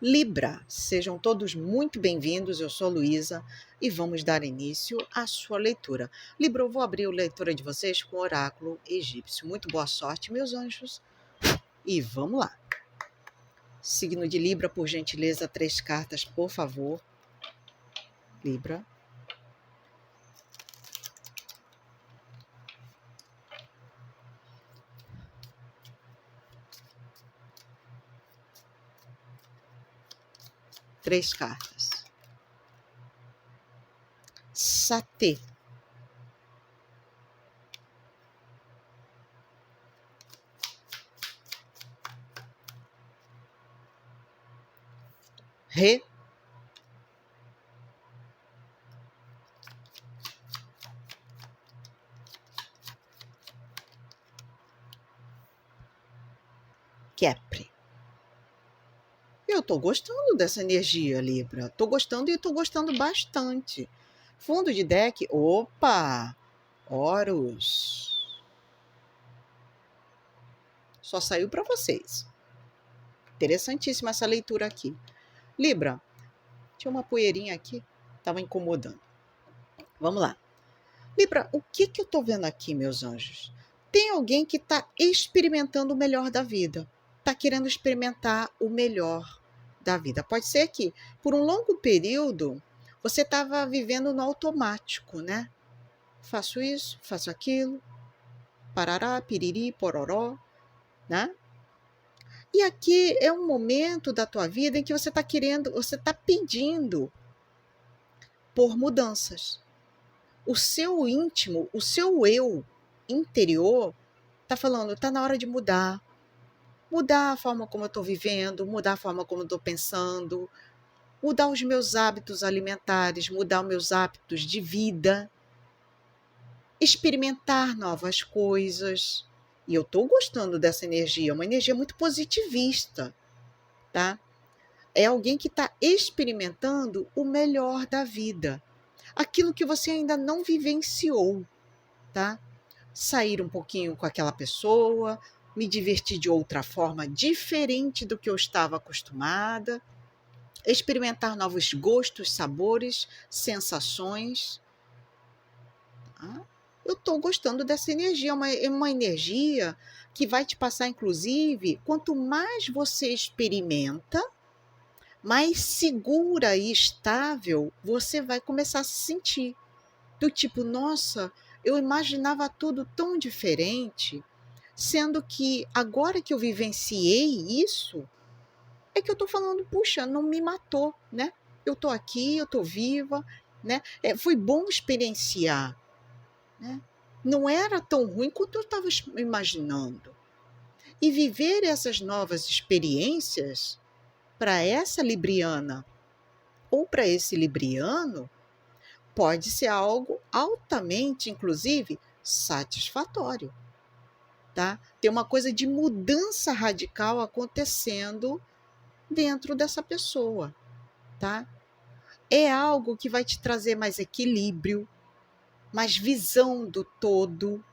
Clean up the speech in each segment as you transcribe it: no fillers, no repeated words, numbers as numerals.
Libra, sejam todos muito bem-vindos, eu sou a Luísa e vamos dar início à sua leitura. Libra, eu vou abrir a leitura de vocês com o oráculo egípcio. Muito boa sorte, meus anjos, e vamos lá. Signo de Libra, por gentileza, 3 cartas, por favor. Libra. Três cartas. Satê. Rê. Kepri. Eu tô gostando dessa energia, Libra. Tô gostando e tô gostando bastante. Fundo de deck, opa! Horus. Só saiu para vocês. Interessantíssima essa leitura aqui. Libra, tinha uma poeirinha aqui, estava incomodando. Vamos lá. Libra, o que eu tô vendo aqui, meus anjos? Tem alguém que está experimentando o melhor da vida. Está querendo experimentar o melhor da vida. Pode ser que, por um longo período, você estava vivendo no automático, né? Faço isso, faço aquilo, parará, piriri, pororó, né? E aqui é um momento da tua vida em que você está querendo, você está pedindo por mudanças. O seu íntimo, o seu eu interior está falando, está na hora de mudar. Mudar a forma como eu estou vivendo, mudar a forma como eu estou pensando, mudar os meus hábitos alimentares, mudar os meus hábitos de vida, experimentar novas coisas. E eu estou gostando dessa energia, uma energia muito positivista, tá? É alguém que está experimentando o melhor da vida. Aquilo que você ainda não vivenciou, tá? Sair um pouquinho com aquela pessoa, me divertir de outra forma, diferente do que eu estava acostumada, experimentar novos gostos, sabores, sensações. Tá? Eu estou gostando dessa energia, é uma energia que vai te passar, inclusive, quanto mais você experimenta, mais segura e estável você vai começar a se sentir. Do tipo, nossa, eu imaginava tudo tão diferente, sendo que agora que eu vivenciei isso, é que eu tô falando, puxa, não me matou, né? Eu tô aqui, eu tô viva, né? Foi bom experienciar, né? Não era tão ruim quanto eu estava imaginando. E viver essas novas experiências, para essa libriana ou para esse libriano, pode ser algo altamente, inclusive, satisfatório, tá? Tem uma coisa de mudança radical acontecendo dentro dessa pessoa, tá? É algo que vai te trazer mais equilíbrio, mais visão do todo,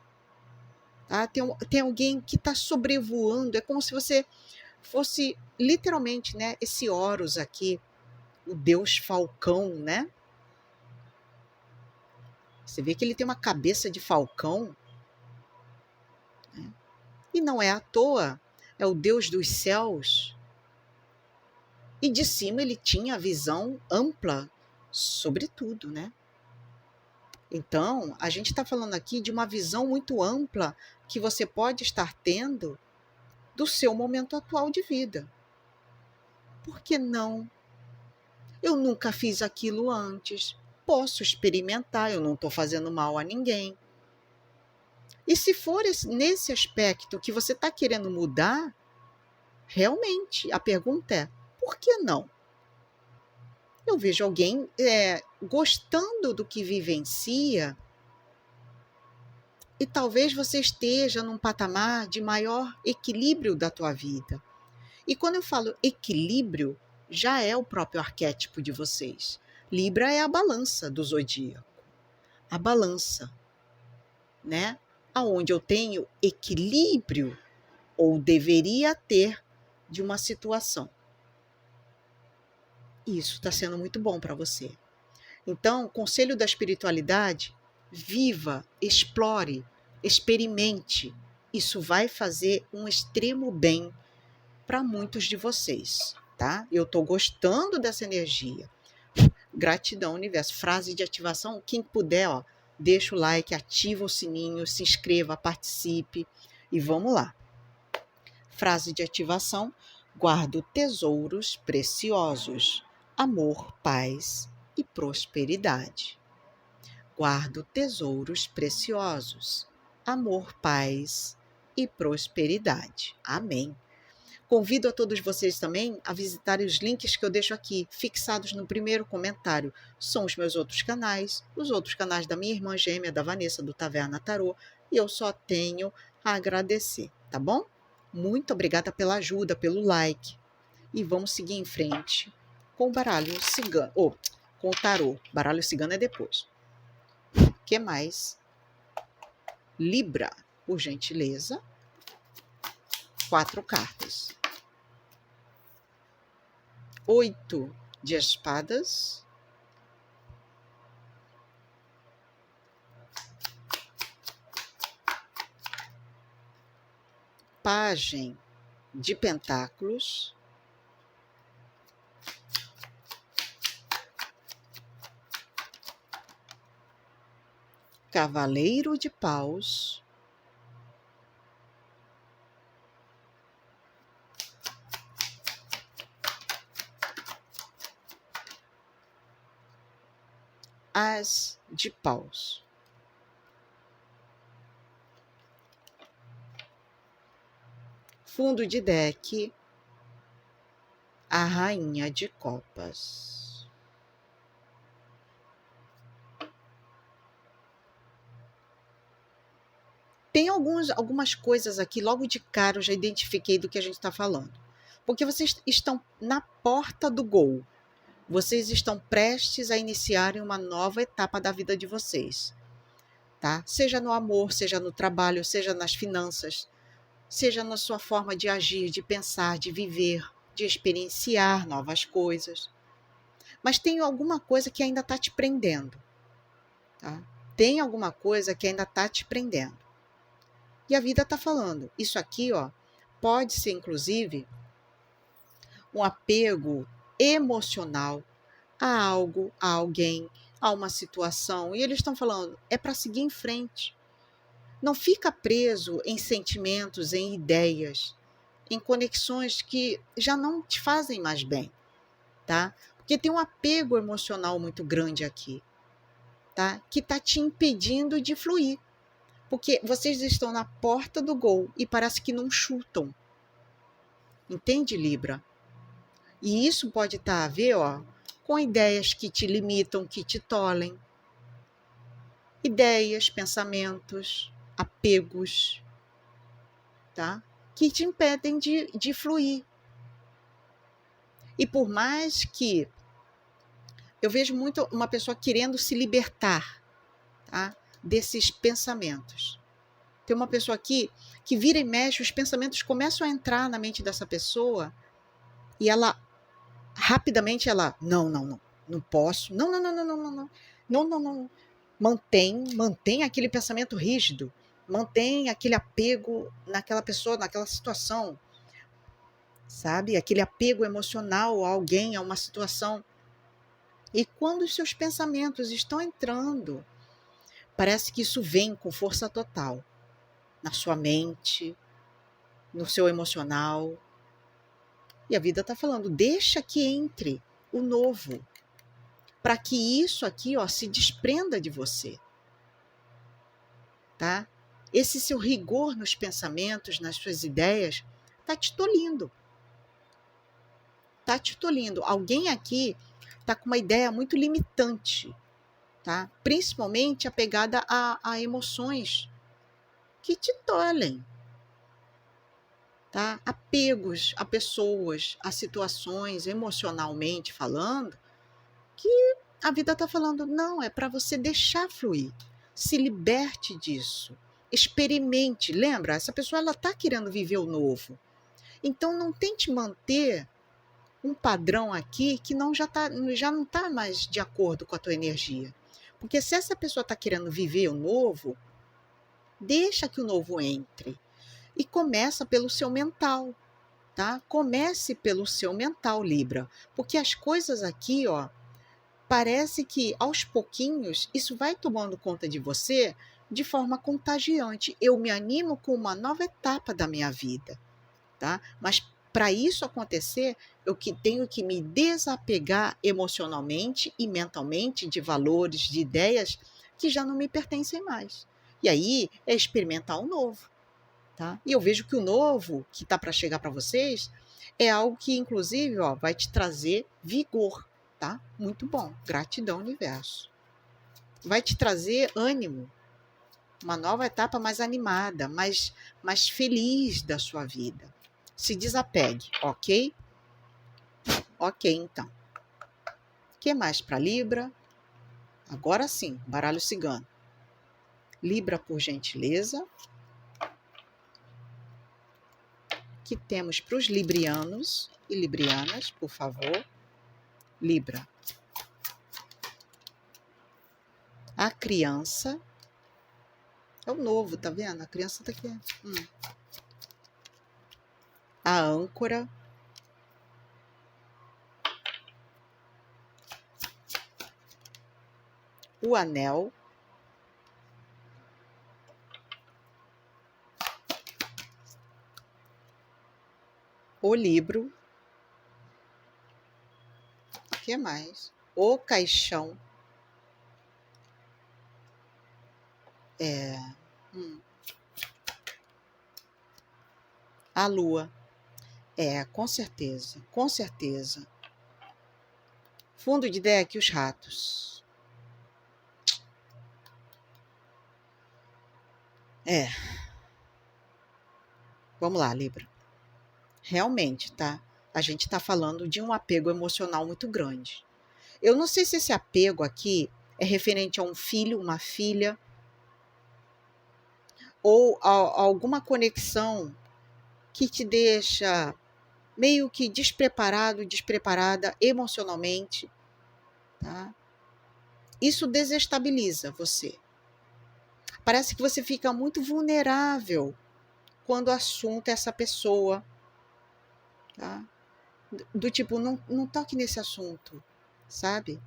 tá? Tem alguém que está sobrevoando, é como se você fosse literalmente, né, esse Horus aqui, o deus falcão, né? Você vê que ele tem uma cabeça de falcão, né? E não é à toa, é o deus dos céus. E de cima ele tinha a visão ampla sobre tudo, né? Então, a gente está falando aqui de uma visão muito ampla que você pode estar tendo do seu momento atual de vida. Por que não? Eu nunca fiz aquilo antes. Posso experimentar, eu não estou fazendo mal a ninguém. E se for nesse aspecto que você está querendo mudar, realmente a pergunta é: por que não? Eu vejo alguém gostando do que vivencia e talvez você esteja num patamar de maior equilíbrio da tua vida. E quando eu falo equilíbrio, já é o próprio arquétipo de vocês. Libra é a balança do zodíaco. A balança, né? Aonde eu tenho equilíbrio, ou deveria ter, de uma situação. E isso está sendo muito bom para você. Então, conselho da espiritualidade, viva, explore, experimente. Isso vai fazer um extremo bem para muitos de vocês, tá? Eu estou gostando dessa energia. Gratidão, universo. Frase de ativação, quem puder, ó, deixa o like, ativa o sininho, se inscreva, participe e vamos lá. Frase de ativação: guardo tesouros preciosos, amor, paz e prosperidade. Guardo tesouros preciosos, amor, paz e prosperidade. Amém. Convido a todos vocês também a visitarem os links que eu deixo aqui, fixados no primeiro comentário. São os meus outros canais, os outros canais da minha irmã gêmea, da Vanessa, do Taverna Tarô, e eu só tenho a agradecer, tá bom? Muito obrigada pela ajuda, pelo like. E vamos seguir em frente com o baralho cigano, com o tarô. Baralho cigano é depois. O que mais? Libra, por gentileza. 4 cartas. 8 de espadas. Pajem de pentáculos. Cavaleiro de paus. As de paus. Fundo de deck, a rainha de copas. Tem algumas coisas aqui, logo de cara eu já identifiquei do que a gente está falando. Porque vocês estão na porta do gol. Vocês estão prestes a iniciarem uma nova etapa da vida de vocês. Tá? Seja no amor, seja no trabalho, seja nas finanças, seja na sua forma de agir, de pensar, de viver, de experienciar novas coisas. Mas tem alguma coisa que ainda está te prendendo. Tá? Tem alguma coisa que ainda está te prendendo. E a vida está falando. Isso aqui, ó, pode ser, inclusive, um apego emocional a algo, a alguém, a uma situação. E eles estão falando, é para seguir em frente. Não fica preso em sentimentos, em ideias, em conexões que já não te fazem mais bem, tá? Porque tem um apego emocional muito grande aqui, tá? Que está te impedindo de fluir. Porque vocês estão na porta do gol e parece que não chutam. Entende, Libra? E isso pode estar a ver, ó, com ideias que te limitam, que te tolhem. Ideias, pensamentos, apegos, tá? Que te impedem de fluir. E por mais que eu vejo muito uma pessoa querendo se libertar, tá? Desses pensamentos. Tem uma pessoa aqui que vira e mexe, os pensamentos começam a entrar na mente dessa pessoa e ela rapidamente não posso, não. Mantém aquele pensamento rígido, mantém aquele apego naquela pessoa, naquela situação, sabe? Aquele apego emocional a alguém, a uma situação. E quando os seus pensamentos estão entrando, parece que isso vem com força total na sua mente, no seu emocional. E a vida está falando, deixa que entre o novo, para que isso aqui, ó, se desprenda de você. Tá? Esse seu rigor nos pensamentos, nas suas ideias, está te tolindo. Está te tolindo. Alguém aqui está com uma ideia muito limitante, tá? Principalmente apegada a emoções que te tolhem. Tá? Apegos a pessoas, a situações, emocionalmente falando, que a vida está falando, não, é para você deixar fluir. Se liberte disso. Experimente. Lembra? Essa pessoa está querendo viver o novo. Então, não tente manter um padrão aqui que já não está mais de acordo com a tua energia. Porque se essa pessoa está querendo viver o novo, deixa que o novo entre. E começa pelo seu mental, tá? Comece pelo seu mental, Libra. Porque as coisas aqui, ó, parece que aos pouquinhos isso vai tomando conta de você de forma contagiante. Eu me animo com uma nova etapa da minha vida, tá? Mas para isso acontecer, eu tenho que me desapegar emocionalmente e mentalmente de valores, de ideias que já não me pertencem mais. E aí é experimentar o novo, tá? E eu vejo que o novo que está para chegar para vocês é algo que, inclusive, ó, vai te trazer vigor, tá? Muito bom. Gratidão, universo. Vai te trazer ânimo, uma nova etapa mais animada, mais feliz da sua vida. Se desapegue, ok? Ok, então. O que mais para Libra? Agora sim, baralho cigano. Libra, por gentileza. Que temos para os librianos e librianas, por favor. Libra. A criança. É o novo, tá vendo? A criança tá aqui. A âncora. O anel. O livro. O que mais? O caixão. A lua. Com certeza, com certeza. Fundo de deck, os ratos. Vamos lá, Libra. Realmente, tá? A gente está falando de um apego emocional muito grande. Eu não sei se esse apego aqui é referente a um filho, uma filha, ou a alguma conexão que te deixa meio que despreparado, despreparada emocionalmente, tá? Isso desestabiliza você. Parece que você fica muito vulnerável quando o assunto é essa pessoa, tá? Do tipo, não toque nesse assunto, sabe?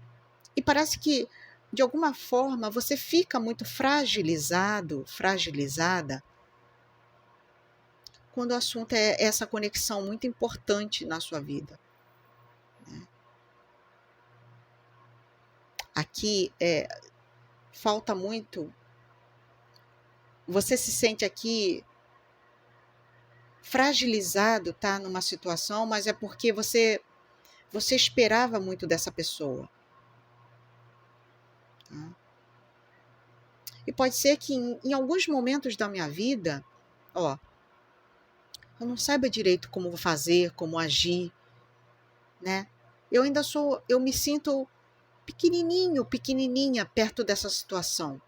E parece que, de alguma forma, você fica muito fragilizado, fragilizada, quando o assunto é essa conexão muito importante na sua vida. Né? Aqui falta muito. Você se sente aqui fragilizado, tá, numa situação, mas é porque você esperava muito dessa pessoa. Tá? E pode ser que em alguns momentos da minha vida, ó, eu não saiba direito como fazer, como agir, né? Eu me sinto pequenininho, pequenininha perto dessa situação,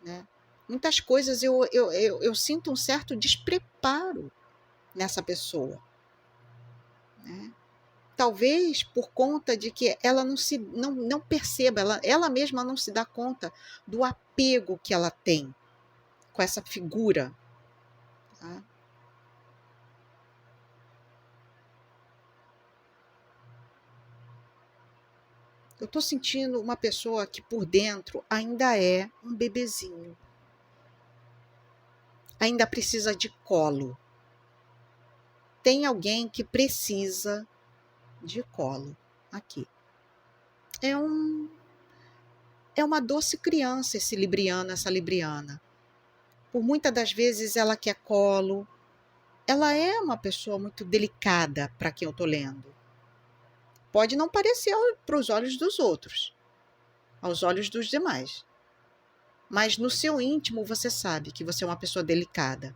né? Muitas coisas eu sinto um certo despreparo nessa pessoa, né? Talvez por conta de que ela não perceba, ela mesma não se dá conta do apego que ela tem com essa figura. Tá? Eu estou sentindo uma pessoa que por dentro ainda é um bebezinho. Ainda precisa de colo. Tem alguém que precisa de colo aqui. É uma doce criança esse libriano, essa libriana. Por muitas das vezes ela quer colo. Ela é uma pessoa muito delicada para quem eu estou lendo. Pode não parecer para os olhos dos outros, aos olhos dos demais. Mas no seu íntimo você sabe que você é uma pessoa delicada.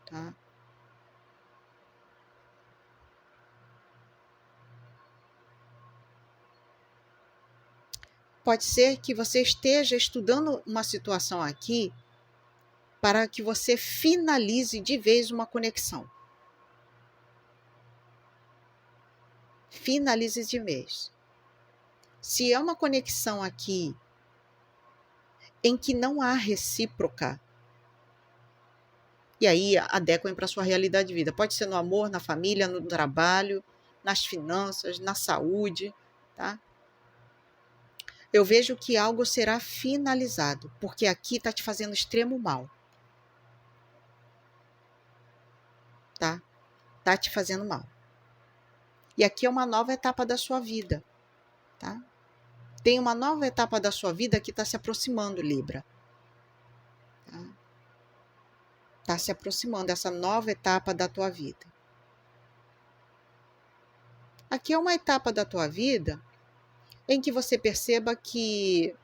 Tá? Pode ser que você esteja estudando uma situação aqui para que você finalize de vez uma conexão. finalize de mês. Se é uma conexão aqui em que não há recíproca, e aí adequem para a sua realidade de vida. Pode ser no amor, na família, no trabalho, nas finanças, na saúde, tá? Eu vejo que algo será finalizado, porque aqui está te fazendo extremo mal. Tá? Tá te fazendo mal. E aqui é uma nova etapa da sua vida, tá? Tem uma nova etapa da sua vida que está se aproximando, Libra. Tá? Tá se aproximando essa nova etapa da tua vida. Aqui é uma etapa da tua vida em que você perceba que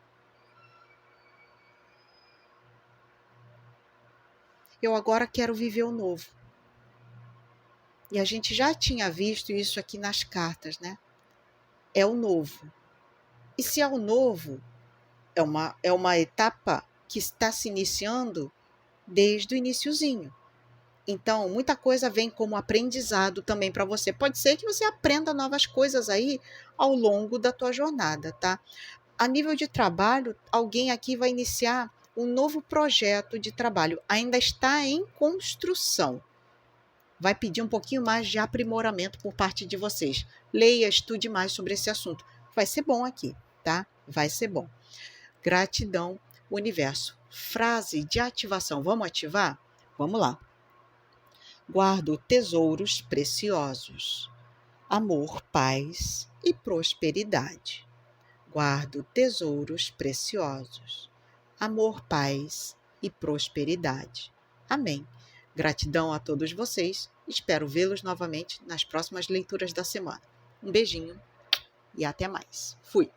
eu agora quero viver o novo. E a gente já tinha visto isso aqui nas cartas, né? É o novo. E se é o novo, é uma etapa que está se iniciando desde o iniciozinho. Então, muita coisa vem como aprendizado também para você. Pode ser que você aprenda novas coisas aí ao longo da tua jornada, tá? A nível de trabalho, alguém aqui vai iniciar um novo projeto de trabalho. Ainda está em construção. Vai pedir um pouquinho mais de aprimoramento por parte de vocês. Leia, estude mais sobre esse assunto. Vai ser bom aqui, tá? Vai ser bom. Gratidão, universo. Frase de ativação. Vamos ativar? Vamos lá. Guardo tesouros preciosos. Amor, paz e prosperidade. Guardo tesouros preciosos. Amor, paz e prosperidade. Amém. Gratidão a todos vocês. Espero vê-los novamente nas próximas leituras da semana. Um beijinho e até mais. Fui!